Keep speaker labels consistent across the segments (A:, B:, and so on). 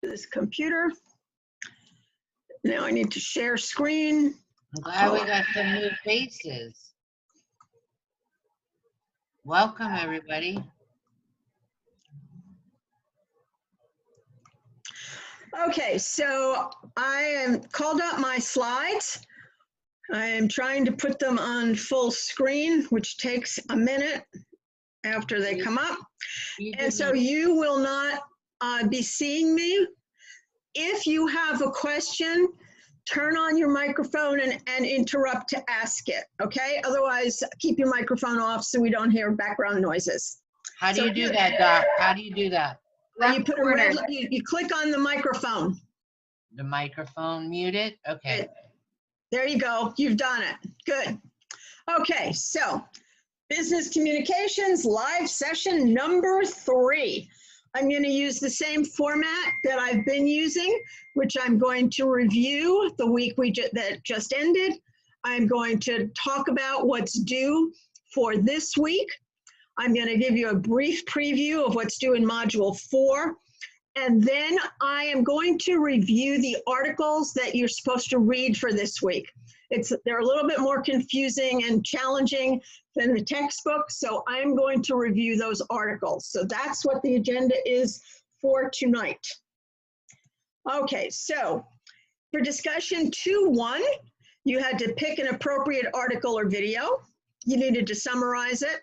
A: this computer. Now I need to share screen.
B: I'm glad we got some new faces. Welcome, everybody.
A: Okay, so I am called up my slides. I am trying to put them on full screen, which takes a minute after they come up. And so you will not be seeing me. If you have a question, turn on your microphone and interrupt to ask it, okay? Otherwise, keep your microphone off so we don't hear background noises.
B: How do you do that, Doc? How do you do that?
A: You put a red, you click on the microphone.
B: The microphone muted? Okay.
A: There you go. You've done it. Good. Okay, so business communications live session number 3. I'm going to use the same format that I've been using, which I'm going to review the week that just ended. I'm going to talk about what's due for this week. I'm going to give you a brief preview of what's due in Module 4. And then I am going to review the articles that you're supposed to read for this week. They're a little bit more confusing and challenging than the textbook, so I'm going to review those articles. So that's what the agenda is for tonight. Okay, so for discussion 2.1, you had to pick an appropriate article or video. You needed to summarize it,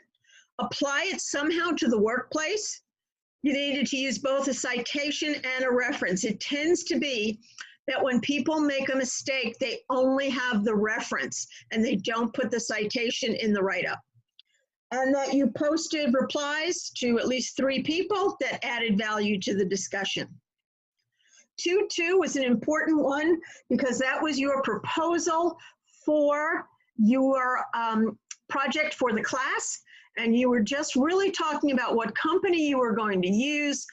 A: apply it somehow to the workplace. You needed to use both a citation and a reference. It tends to be that when people make a mistake, they only have the reference and they don't put the citation in the write-up. And that you posted replies to at least 3 people that added value to the discussion. 2.2 was an important one because that was your proposal for your project for the class. And you were just really talking about what company you were going to use,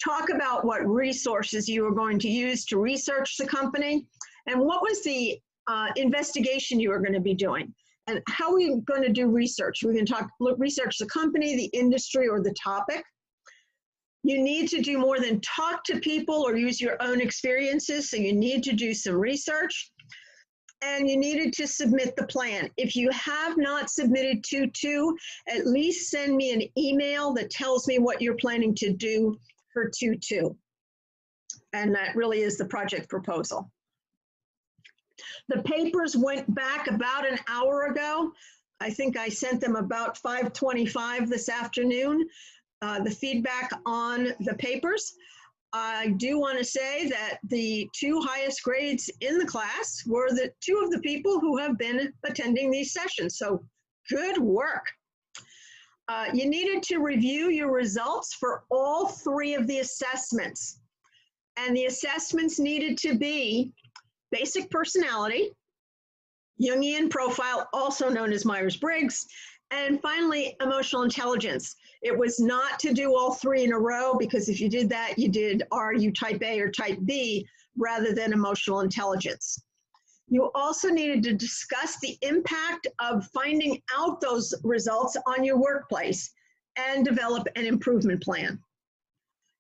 A: talk about what resources you were going to use to research the company, and what was the investigation you were going to be doing, and how are we going to do research. We're going to research the company, the industry, or the topic. You need to do more than talk to people or use your own experiences, so you need to do some research. And you needed to submit the plan. If you have not submitted 2.2, at least send me an email that tells me what you're planning to do for 2.2. And that really is the project proposal. The papers went back about an hour ago. I think I sent them about 5:25 this afternoon, the feedback on the papers. I do want to say that the 2 highest grades in the class were the 2 of the people who have been attending these sessions. So good work. You needed to review your results for all 3 of the assessments. And the assessments needed to be basic personality, Jungian profile, also known as Myers-Briggs, and finally, emotional intelligence. It was not to do all 3 in a row, because if you did that, you did are you type A or type B rather than emotional intelligence. You also needed to discuss the impact of finding out those results on your workplace and develop an improvement plan.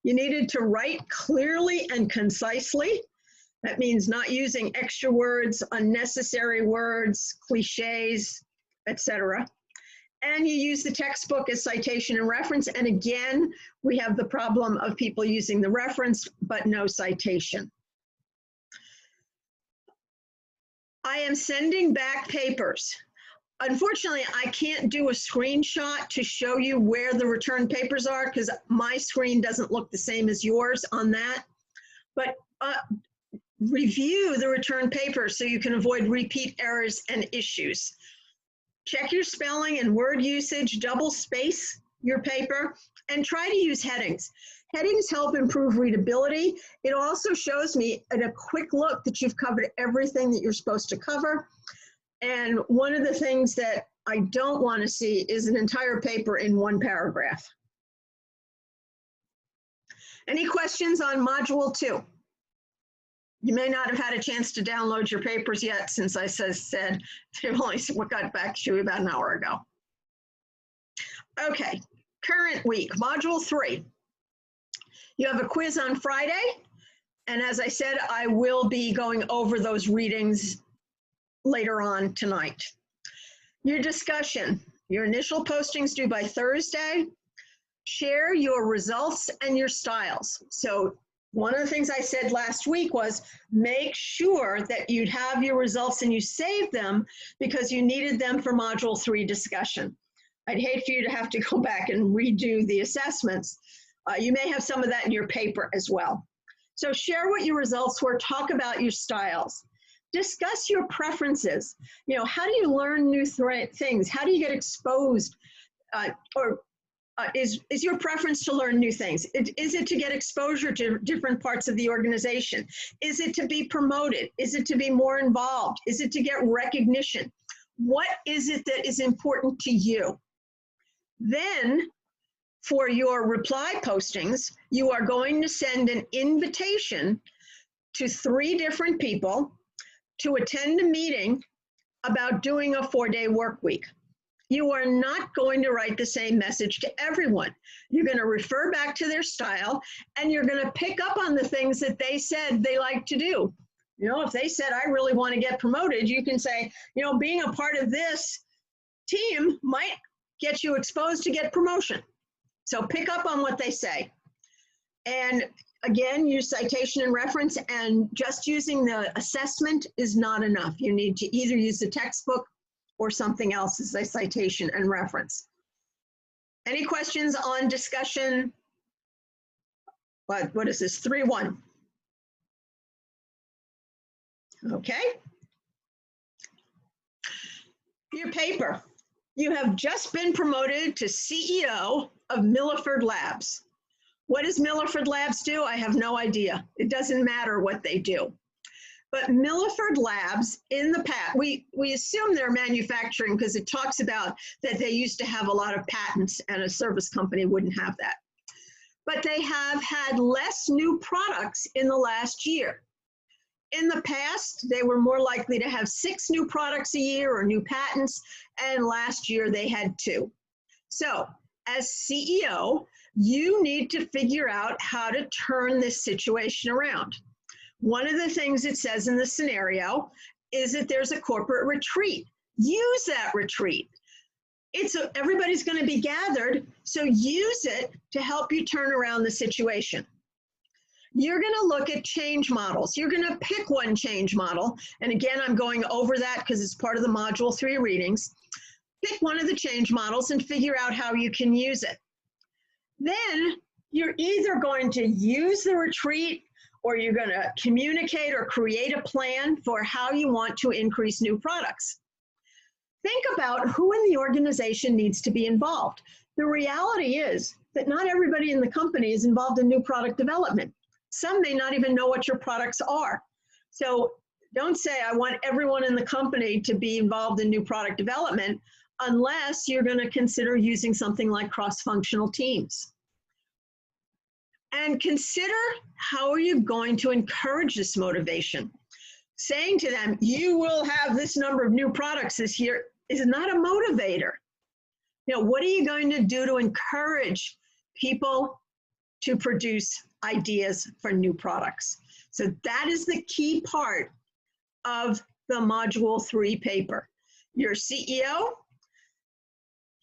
A: You needed to write clearly and concisely. That means not using extra words, unnecessary words, cliches, etc. And you use the textbook as citation and reference. And again, we have the problem of people using the reference, but no citation. I am sending back papers. Unfortunately, I can't do a screenshot to show you where the return papers are because my screen doesn't look the same as yours on that. But review the return papers so you can avoid repeat errors and issues. Check your spelling and word usage, double space your paper, and try to use headings. Headings help improve readability. It also shows me at a quick look that you've covered everything that you're supposed to cover. And one of the things that I don't want to see is an entire paper in 1 paragraph. Any questions on Module 2? You may not have had a chance to download your papers yet since I said they've only got back to you about an hour ago. Okay, current week, Module 3. You have a quiz on Friday, And as I said, I will be going over those readings later on tonight. Your discussion, your initial postings due by Thursday. Share your results and your styles. So one of the things I said last week was make sure that you'd have your results and you saved them because you needed them for Module 3 discussion. I'd hate for you to have to go back and redo the assessments. You may have some of that in your paper as well. So share what your results were, talk about your styles. Discuss your preferences. You know, how do you learn new things? How do you get exposed? Is your preference to learn new things? Is it to get exposure to different parts of the organization? Is it to be promoted? Is it to be more involved? Is it to get recognition? What is it that is important to you? Then for your reply postings, you are going to send an invitation to 3 different people to attend a meeting about doing a 4-day work week. You are not going to write the same message to everyone. You're going to refer back to their style, and you're going to pick up on the things that they said they like to do. You know, if they said, I really want to get promoted, you can say, you know, being a part of this team might get you exposed to get promotion. So pick up on what they say. And again, use citation and reference, and just using the assessment is not enough. You need to either use the textbook or something else as a citation and reference. Any questions on discussion? What is this, 3-1? Okay. Your paper. You have just been promoted to CEO of Milliford Labs. What does Milliford Labs do? I have no idea. It doesn't matter what they do. But Milliford Labs, in the past, we assume they're manufacturing because it talks about that they used to have a lot of patents and a service company wouldn't have that. But they have had less new products in the last year. In the past, they were more likely to have 6 new products a year or new patents, and last year they had 2. So as CEO, you need to figure out how to turn this situation around. One of the things it says in the scenario is that there's a corporate retreat. Use that retreat. Everybody's going to be gathered, so use it to help you turn around the situation. You're going to look at change models. You're going to pick one change model. And again, I'm going over that because it's part of the Module 3 readings. Pick one of the change models and figure out how you can use it. Then you're either going to use the retreat or you're going to communicate or create a plan for how you want to increase new products. Think about who in the organization needs to be involved. The reality is that not everybody in the company is involved in new product development. Some may not even know what your products are. So don't say, I want everyone in the company to be involved in new product development unless you're going to consider using something like cross-functional teams. And consider how are you going to encourage this motivation. Saying to them, you will have this number of new products this year is not a motivator. You know, what are you going to do to encourage people to produce ideas for new products? So that is the key part of the Module 3 paper. Your CEO,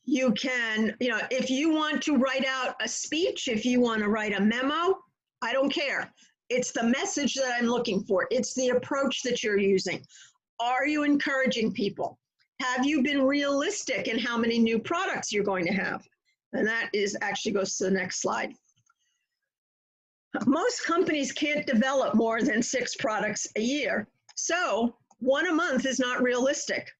A: you can, you know, if you want to write out a speech, if you want to write a memo, I don't care. It's the message that I'm looking for. It's the approach that you're using. Are you encouraging people? Have you been realistic in how many new products you're going to have? And that actually goes to the next slide. Most companies can't develop more than 6 products a year. So 1 a month is not realistic.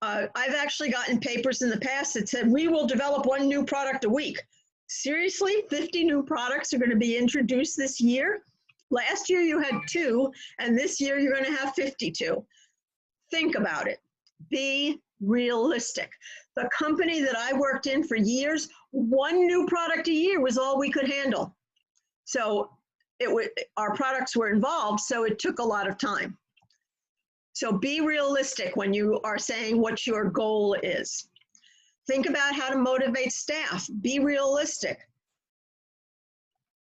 A: I've actually gotten papers in the past that said, we will develop 1 new product a week. Seriously, 50 new products are going to be introduced this year? Last year you had 2, and this year you're going to have 52. Think about it. Be realistic. The company that I worked in for years, 1 new product a year was all we could handle. So our products were involved, so it took a lot of time. So be realistic when you are saying what your goal is. Think about how to motivate staff. Be realistic.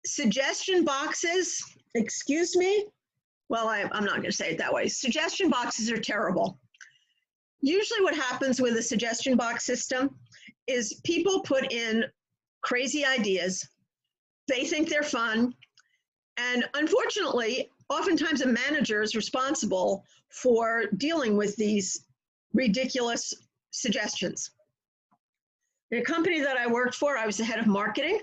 A: Suggestion boxes, excuse me. Well, I'm not going to say it that way. Suggestion boxes are terrible. Usually what happens with a suggestion box system is people put in crazy ideas. They think they're fun. And unfortunately, oftentimes a manager is responsible for dealing with these ridiculous suggestions. In a company that I worked for, I was the head of marketing,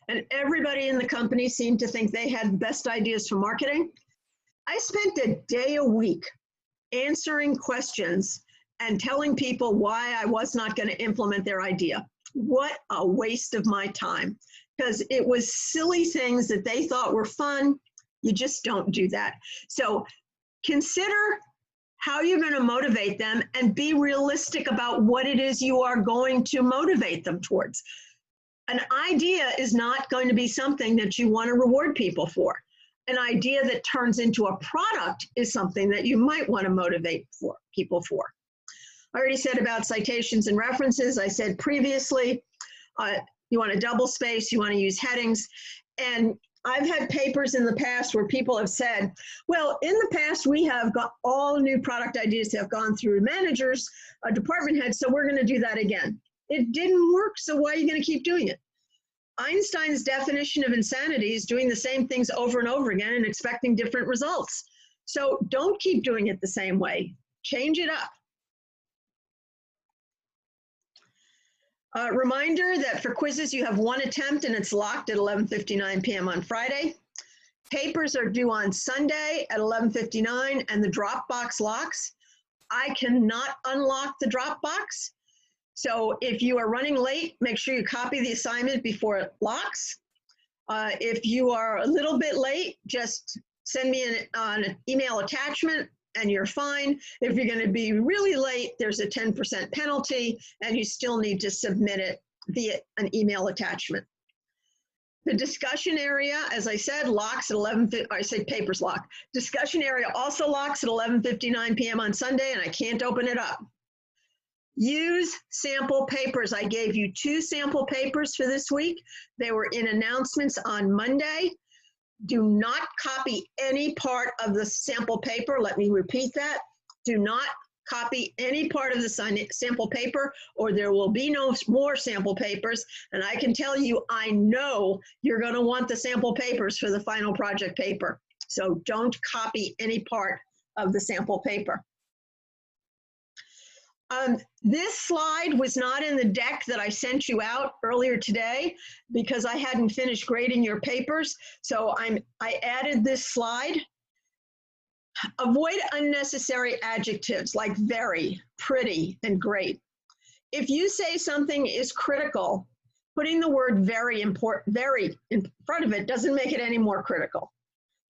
A: and everybody in the company seemed to think they had the best ideas for marketing. I spent a day a week answering questions and telling people why I was not going to implement their idea. What a waste of my time, because it was silly things that they thought were fun. You just don't do that. So consider how you're going to motivate them and be realistic about what it is you are going to motivate them towards. An idea is not going to be something that you want to reward people for. An idea that turns into a product is something that you might want to motivate people for. I already said about citations and references. I said previously, you want to double space, you want to use headings. And I've had papers in the past where people have said, well, in the past, we have got all new product ideas that have gone through managers, department heads, so we're going to do that again. It didn't work, so why are you going to keep doing it? Einstein's definition of insanity is doing the same things over and over again and expecting different results. So don't keep doing it the same way. Change it up. Reminder that for quizzes, you have one attempt and it's locked at 11:59 p.m. on Friday. Papers are due on Sunday at 11:59 and the Dropbox locks. I cannot unlock the Dropbox. So if you are running late, make sure you copy the assignment before it locks. If you are a little bit late, just send me an email attachment and you're fine. If you're going to be really late, there's a 10% penalty and you still need to submit it via an email attachment. The discussion area, as I said, locks at I say papers lock. Discussion area also locks at 11:59 p.m. on Sunday and I can't open it up. Use sample papers. I gave you 2 sample papers for this week. They were in announcements on Monday. Do not copy any part of the sample paper. Let me repeat that. Do not copy any part of the sample paper or there will be no more sample papers. And I can tell you, I know you're going to want the sample papers for the final project paper. So don't copy any part of the sample paper. This slide was not in the deck that I sent you out earlier today because I hadn't finished grading your papers. So I added this slide. Avoid unnecessary adjectives like very, pretty, and great. If you say something is critical, putting the word very in front of it doesn't make it any more critical.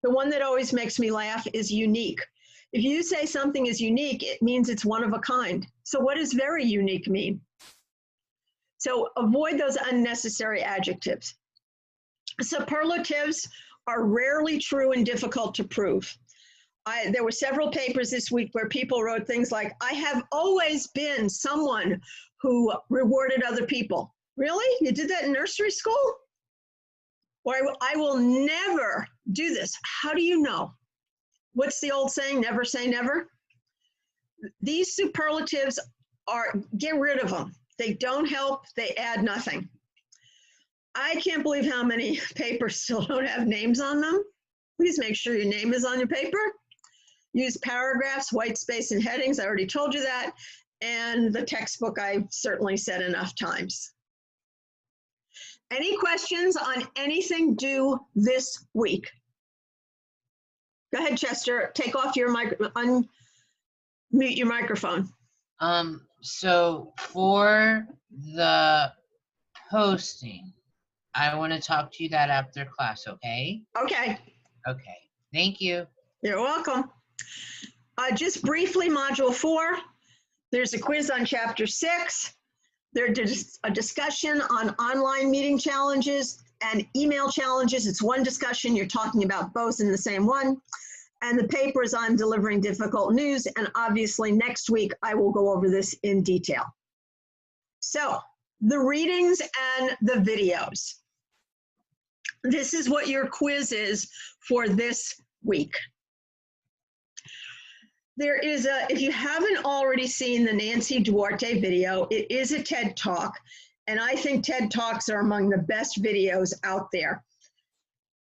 A: The one that always makes me laugh is unique. If you say something is unique, it means it's one of a kind. So what does very unique mean? So avoid those unnecessary adjectives. Superlatives are rarely true and difficult to prove. There were several papers this week where people wrote things like, I have always been someone who rewarded other people. Really? You did that in nursery school? Or I will never do this. How do you know? What's the old saying, never say never? These superlatives get rid of them. They don't help, they add nothing. I can't believe how many papers still don't have names on them. Please make sure your name is on your paper. Use paragraphs, white space, and headings. I already told you that. And the textbook I've certainly said enough times. Any questions on anything due this week? Go ahead, Chester. Take off your unmute your microphone.
B: So for the posting, I want to talk to you that after class, okay?
A: Okay.
B: Okay. Thank you.
A: You're welcome. Just briefly, Module 4, there's a quiz on Chapter 6. There's a discussion on online meeting challenges and email challenges. It's one discussion. You're talking about both in the same one. And the paper is on delivering difficult news. And obviously next week, I will go over this in detail. So the readings and the videos. This is what your quiz is for this week. There is if you haven't already seen the Nancy Duarte video, it is a TED Talk, and I think TED Talks are among the best videos out there.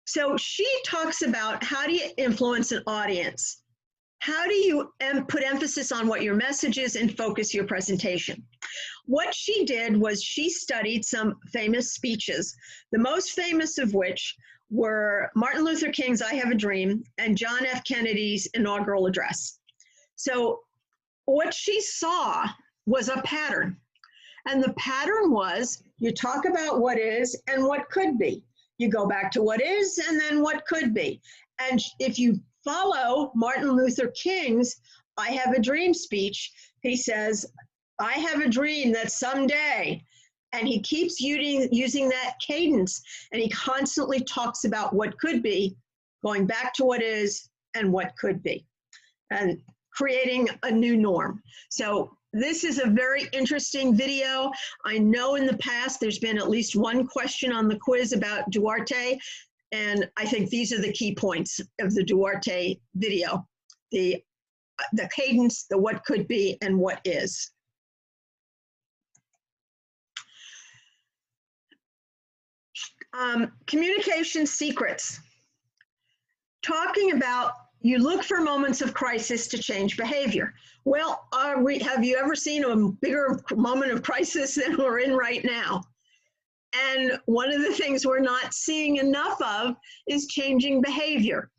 A: So she talks about how do you influence an audience? How do you put emphasis on what your message is and focus your presentation? What she did was she studied some famous speeches, the most famous of which were Martin Luther King's I Have a Dream and John F. Kennedy's inaugural address. So what she saw was a pattern. And the pattern was you talk about what is and what could be. You go back to what is and then what could be. And if you follow Martin Luther King's I Have a Dream speech, he says, I have a dream that someday, and he keeps using that cadence, and he constantly talks about what could be, going back to what is and what could be, and creating a new norm. So this is a very interesting video. I know in the past there's been at least one question on the quiz about Duarte, and I think these are the key points of the Duarte video, the cadence, the what could be, and what is. Communication secrets. Talking about you look for moments of crisis to change behavior. Well, have you ever seen a bigger moment of crisis than we're in right now? And one of the things we're not seeing enough of is changing behavior.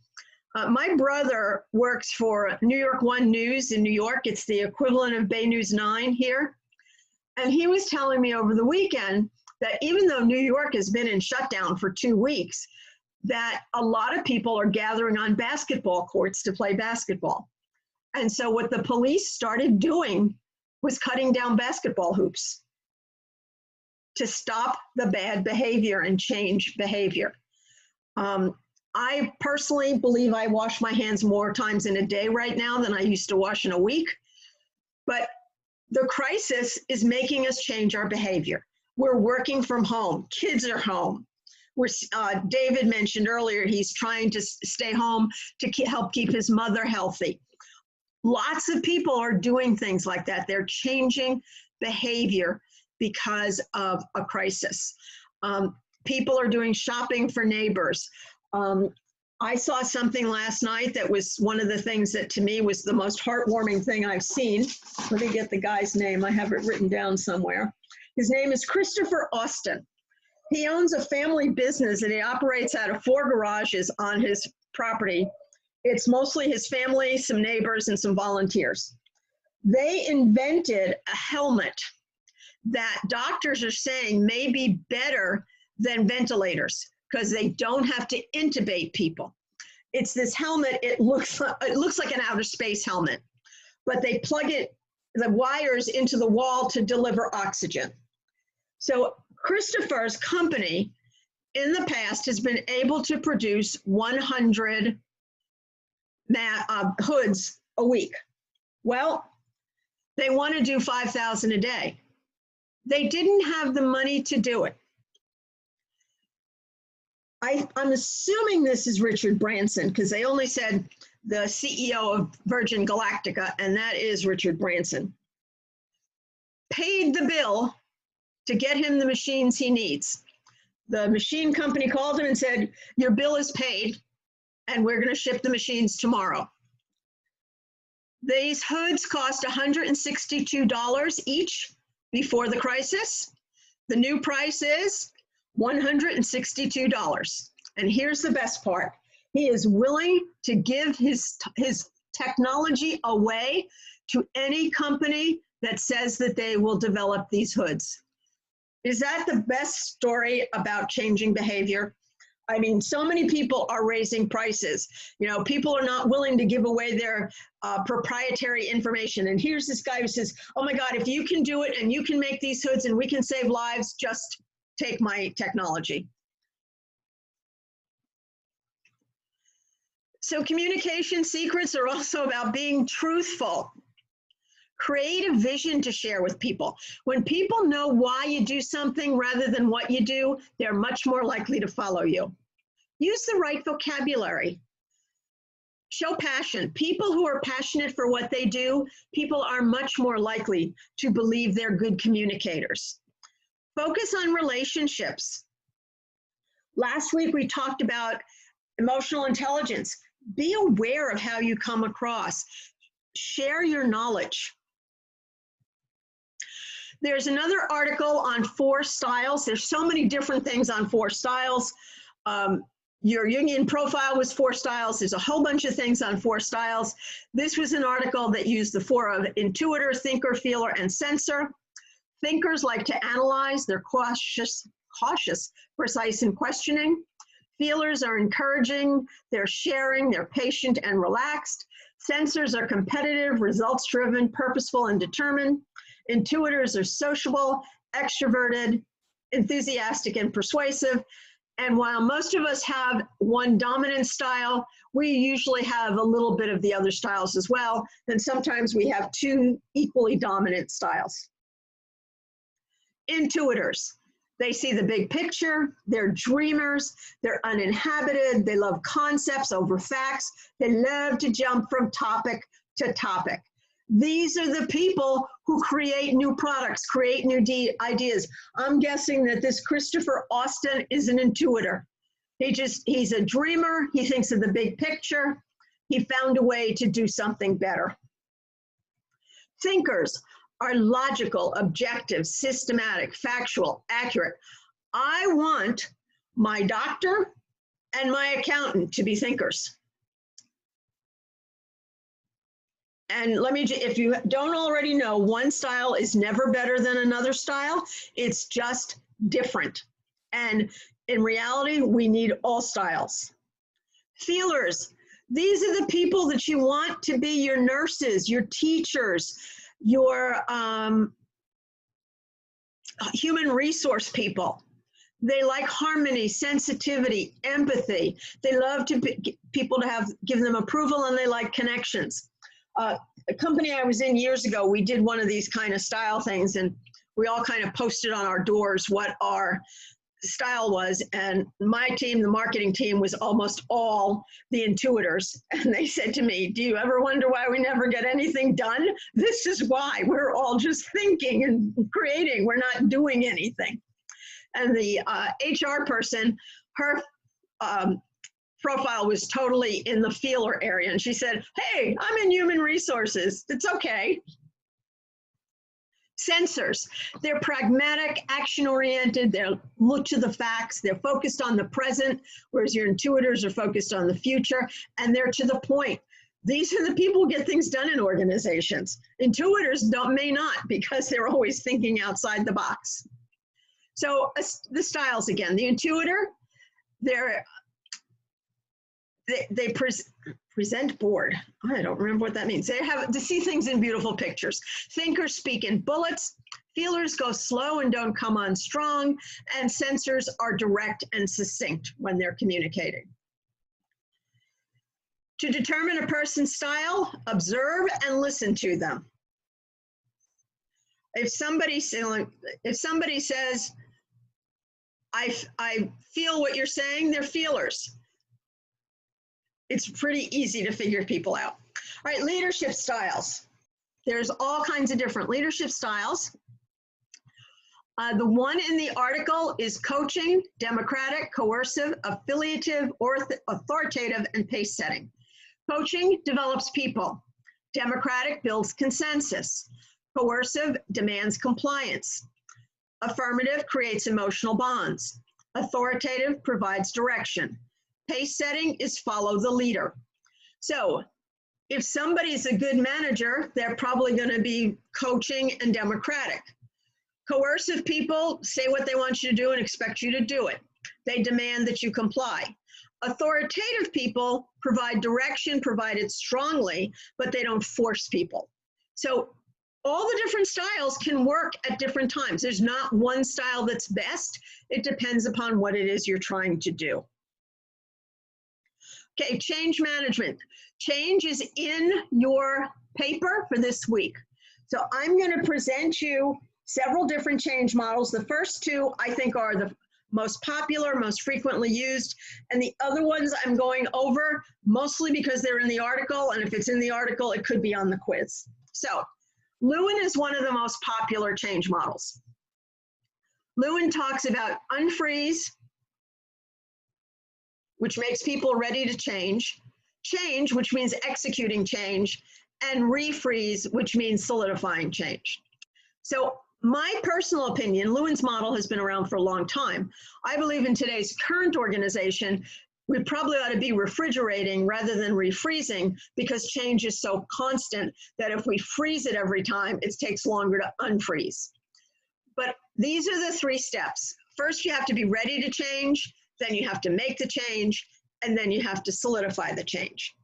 A: My brother works for New York One News in New York. It's the equivalent of Bay News 9 here. And he was telling me over the weekend that even though New York has been in shutdown for 2 weeks, that a lot of people are gathering on basketball courts to play basketball. And so what the police started doing was cutting down basketball hoops to stop the bad behavior and change behavior. I personally believe I wash my hands more times in a day right now than I used to wash in a week. But the crisis is making us change our behavior. We're working from home. Kids are home. David mentioned earlier, he's trying to stay home to help keep his mother healthy. Lots of people are doing things like that. They're changing behavior because of a crisis. People are doing shopping for neighbors. I saw something last night that was one of the things that to me was the most heartwarming thing I've seen. Let me get the guy's name. I have it written down somewhere. His name is Christopher Austin. He owns a family business and he operates out of 4 garages on his property. It's mostly his family, some neighbors, and some volunteers. They invented a helmet that doctors are saying may be better than ventilators because they don't have to intubate people. It's this helmet, it looks like an outer space helmet, but they plug the wires into the wall to deliver oxygen. So Christopher's company in the past has been able to produce 100 hoods a week. Well, they want to do 5,000 a day. They didn't have the money to do it. I'm assuming this is Richard Branson because they only said the CEO of Virgin Galactica, and that is Richard Branson. Paid the bill to get him the machines he needs. The machine company called him and said, your bill is paid and we're going to ship the machines tomorrow. These hoods cost $162 each before the crisis. The new price is $162. And here's the best part. He is willing to give his technology away to any company that says that they will develop these hoods. Is that the best story about changing behavior? I mean, so many people are raising prices. You know, people are not willing to give away their proprietary information. And here's this guy who says, oh my God, if you can do it and you can make these hoods and we can save lives, just take my technology. So communication secrets are also about being truthful. Create a vision to share with people. When people know why you do something rather than what you do, they're much more likely to follow you. Use the right vocabulary. Show passion. People who are passionate for what they do, people are much more likely to believe they're good communicators. Focus on relationships. Last week we talked about emotional intelligence. Be aware of how you come across. Share your knowledge. There's another article on 4 styles. There's so many different things on 4 styles. Your Jungian profile was 4 styles. There's a whole bunch of things on 4 styles. This was an article that used the 4 of intuitor, thinker, feeler, and sensor. Thinkers like to analyze. They're cautious, precise, and questioning. Feelers are encouraging. They're sharing. They're patient and relaxed. Sensors are competitive, results-driven, purposeful, and determined. Intuitors are sociable, extroverted, enthusiastic, and persuasive. And while most of us have one dominant style, we usually have a little bit of the other styles as well. And sometimes we have 2 equally dominant styles. Intuitors. They see the big picture. They're dreamers. They're uninhabited. They love concepts over facts. They love to jump from topic to topic. These are the people who create new products, create new ideas. I'm guessing that this Christopher Austin is an intuitor. He's a dreamer. He thinks of the big picture. He found a way to do something better. Thinkers are logical, objective, systematic, factual, accurate. I want my doctor and my accountant to be thinkers. And let me, if you don't already know, one style is never better than another style. It's just different. And in reality, we need all styles. Feelers. These are the people that you want to be your nurses, your teachers, your human resource people. They like harmony, sensitivity, empathy. They love to people to give them approval, and they like connections. A company I was in years ago, we did one of these kind of style things, and we all kind of posted on our doors what our style was. And my team, the marketing team, was almost all the intuitors. And they said to me, do you ever wonder why we never get anything done? This is why. We're all just thinking and creating. We're not doing anything. And the HR person, her profile was totally in the feeler area. And she said, hey, I'm in human resources. It's okay. Sensors, they're pragmatic, action-oriented, they look to the facts, they're focused on the present, whereas your intuitors are focused on the future, and they're to the point. These are the people who get things done in organizations. Intuitors may not, because they're always thinking outside the box. So the styles again, the intuitor, they present board. I don't remember what that means. They have to see things in beautiful pictures. Thinkers speak in bullets. Feelers go slow and don't come on strong. And sensors are direct and succinct when they're communicating. To determine a person's style, observe and listen to them. If somebody says, I feel what you're saying, they're feelers. It's pretty easy to figure people out. All right, leadership styles. There's all kinds of different leadership styles. The one in the article is coaching, democratic, coercive, affiliative, authoritative, and pace setting. Coaching develops people. Democratic builds consensus. Coercive demands compliance. Affirmative creates emotional bonds. Authoritative provides direction. Pace setting is follow the leader. So if somebody's a good manager, they're probably going to be coaching and democratic. Coercive people say what they want you to do and expect you to do it. They demand that you comply. Authoritative people provide direction, provided strongly, but they don't force people. So all the different styles can work at different times. There's not one style that's best. It depends upon what it is you're trying to do. Okay, change management. Change is in your paper for this week. So I'm going to present you several different change models. The first 2, I think, are the most popular, most frequently used, and the other ones I'm going over mostly because they're in the article, and if it's in the article, it could be on the quiz. So Lewin is one of the most popular change models. Lewin talks about unfreeze, which makes people ready to change, change, which means executing change, and refreeze, which means solidifying change. So my personal opinion, Lewin's model has been around for a long time. I believe in today's current organization, we probably ought to be refrigerating rather than refreezing, because change is so constant that if we freeze it every time, it takes longer to unfreeze. But these are the 3 steps. First, you have to be ready to change, then you have to make the change, and then you have to solidify the change.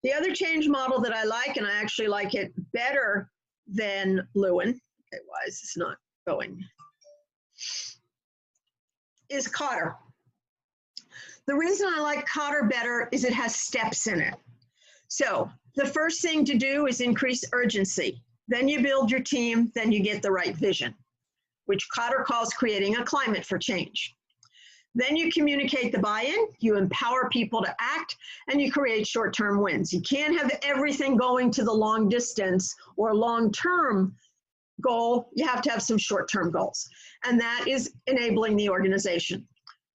A: The other change model that I like, and I actually like it better than Lewin, okay, why is this not going, is Cotter. The reason I like Cotter better is it has steps in it. So the first thing to do is increase urgency. Then you build your team, then you get the right vision, which Cotter calls creating a climate for change. Then you communicate the buy-in, you empower people to act, and you create short-term wins. You can't have everything going to the long distance or long-term goal. You have to have some short-term goals, and that is enabling the organization.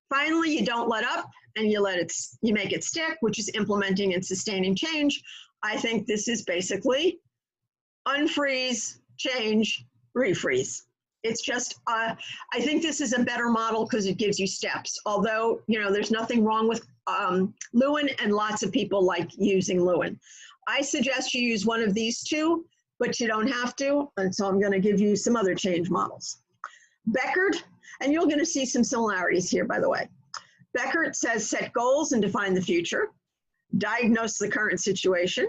A: Finally, you don't let up, and you make it stick, which is implementing and sustaining change. I think this is basically unfreeze, change, refreeze. It's just, I think this is a better model because it gives you steps. Although, you know, there's nothing wrong with Lewin, and lots of people like using Lewin. I suggest you use one of these 2, but you don't have to. And so I'm going to give you some other change models. Beckert, and you're going to see some similarities here, by the way. Beckert says set goals and define the future, diagnose the current situation,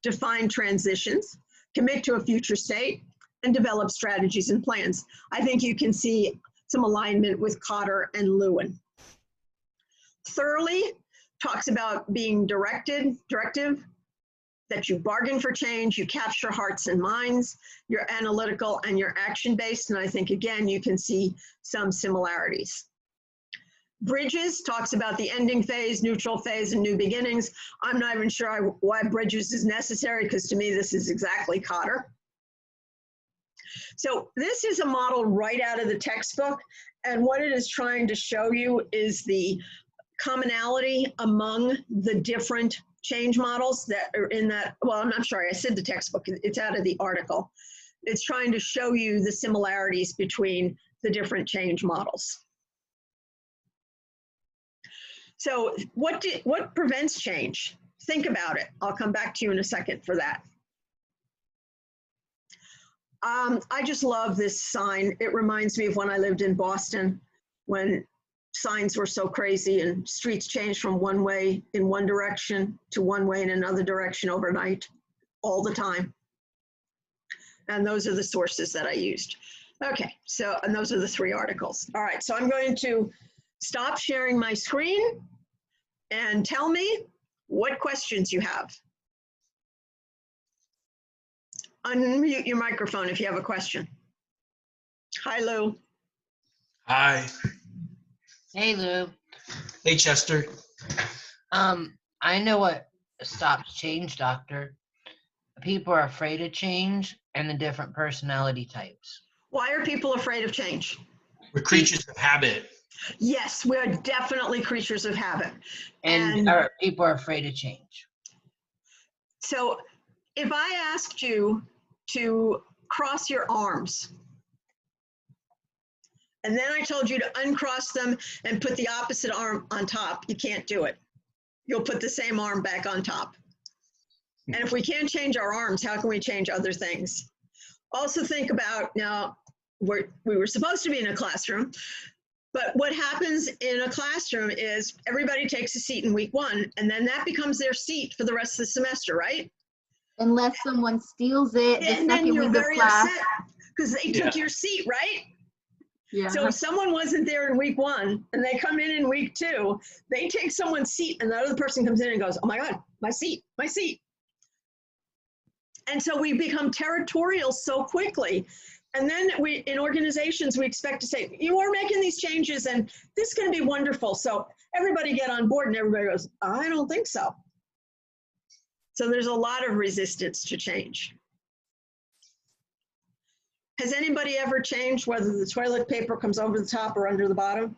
A: define transitions, commit to a future state, and develop strategies and plans. I think you can see some alignment with Cotter and Lewin. Thurley talks about being directive, that you bargain for change, you capture hearts and minds, you're analytical and you're action-based, and I think, again, you can see some similarities. Bridges talks about the ending phase, neutral phase, and new beginnings. I'm not even sure why Bridges is necessary, because to me, this is exactly Cotter. So this is a model right out of the textbook, and what it is trying to show you is the commonality among the different change models that are in that, well, I'm sorry, I said the textbook, it's out of the article. It's trying to show you the similarities between the different change models. So what prevents change? Think about it. I'll come back to you in a second for that. I just love this sign. It reminds me of when I lived in Boston, when signs were so crazy and streets changed from one way in one direction to one way in another direction overnight, all the time. And those are the sources that I used. Okay, so, and those are the 3 articles. All right, so I'm going to stop sharing my screen and tell me what questions you have. Unmute your microphone if you have a question. Hi, Lou.
C: Hi.
B: Hey, Lou.
C: Hey, Chester.
B: I know what stops change, Doctor. People are afraid of change and the different personality types.
A: Why are people afraid of change?
C: We're creatures of habit.
A: Yes, we're definitely creatures of habit.
B: And people are afraid of change.
A: So if I asked you to cross your arms, and then I told you to uncross them and put the opposite arm on top, you can't do it. You'll put the same arm back on top. And if we can't change our arms, how can we change other things? Also think about, now, we were supposed to be in a classroom, but what happens in a classroom is everybody takes a seat in week 1, and then that becomes their seat for the rest of the semester, right?
D: Unless someone steals it the second week of class.
A: Because they took your seat, right?
D: Yeah.
A: So if someone wasn't there in week 1 and they come in week 2, they take someone's seat, and the other person comes in and goes, oh my God, my seat, my seat. And so we become territorial so quickly. And then in organizations, we expect to say, you are making these changes and this is going to be wonderful. So everybody get on board, and everybody goes, I don't think so. So there's a lot of resistance to change. Has anybody ever changed whether the toilet paper comes over the top or under the bottom?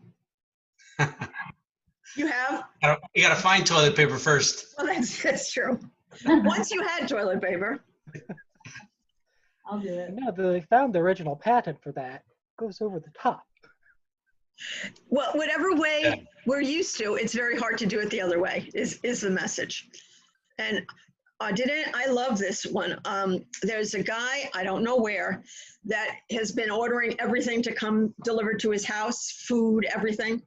A: You have?
C: You got to find toilet paper first.
A: Well, that's true. Once you had toilet paper.
D: I'll do it.
E: No, they found the original patent for that. It goes over the top.
A: Well, whatever way we're used to, it's very hard to do it the other way, is the message. And I love this one. There's a guy, I don't know where, that has been ordering everything to come delivered to his house, food, everything.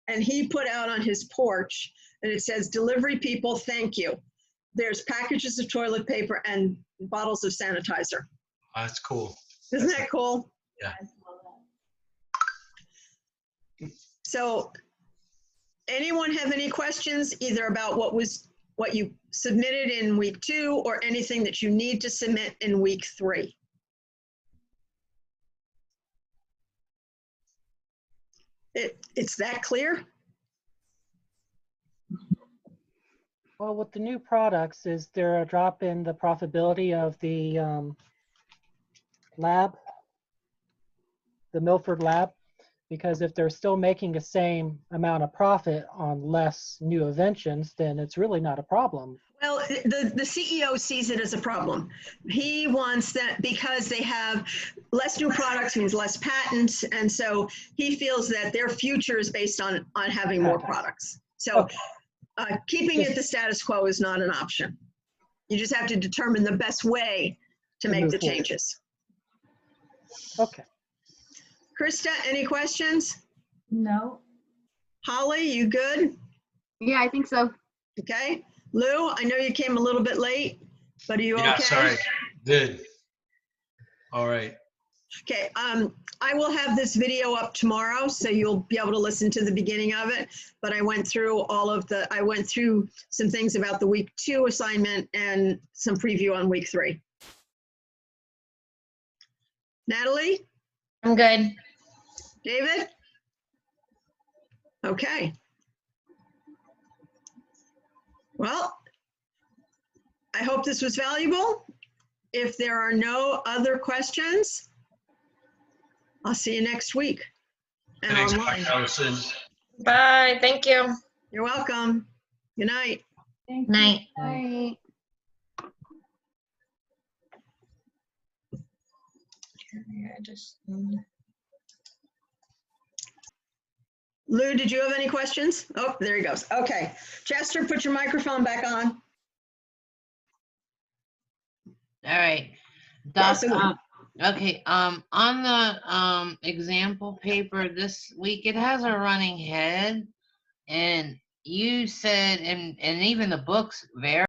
A: And he put out on his porch, and it says, delivery people, thank you. There's packages of toilet paper and bottles of sanitizer.
C: Oh, that's cool.
A: Isn't that cool?
C: Yeah.
A: So anyone have any questions either about what you submitted in week 2 or anything that you need to submit in week 3? It's that clear?
E: Well, with the new products, is there a drop in the profitability of the lab, the Milford lab? Because if they're still making the same amount of profit on less new inventions, then it's really not a problem.
A: Well, the CEO sees it as a problem. He wants that because they have less new products means less patents, and so he feels that their future is based on having more products. So keeping it the status quo is not an option. You just have to determine the best way to make the changes.
E: Okay.
A: Krista, any questions?
D: No.
A: Holly, you good?
D: Yeah, I think so.
A: Okay. Lou, I know you came a little bit late, but are you
C: Yeah,
A: okay?
C: sorry. Good. All right.
A: Okay, I will have this video up tomorrow, so you'll be able to listen to the beginning of it. But I went through some things about the week 2 assignment and some preview on week 3. Natalie?
F: I'm good.
A: David? Okay. Well, I hope this was valuable. If there are no other questions, I'll see you next week. And
C: Thanks,
A: online.
C: Allison.
F: Bye. Thank you.
A: You're welcome. Good night.
D: Thank
F: Night.
D: you. Bye.
A: Lou, did you have any questions? Oh, there he goes. Okay. Chester, put your microphone back on.
B: All right.
A: Yes,
B: Doc,
A: Lou.
B: okay, on the example paper this week, it has a running head, and you said, and even the books vary.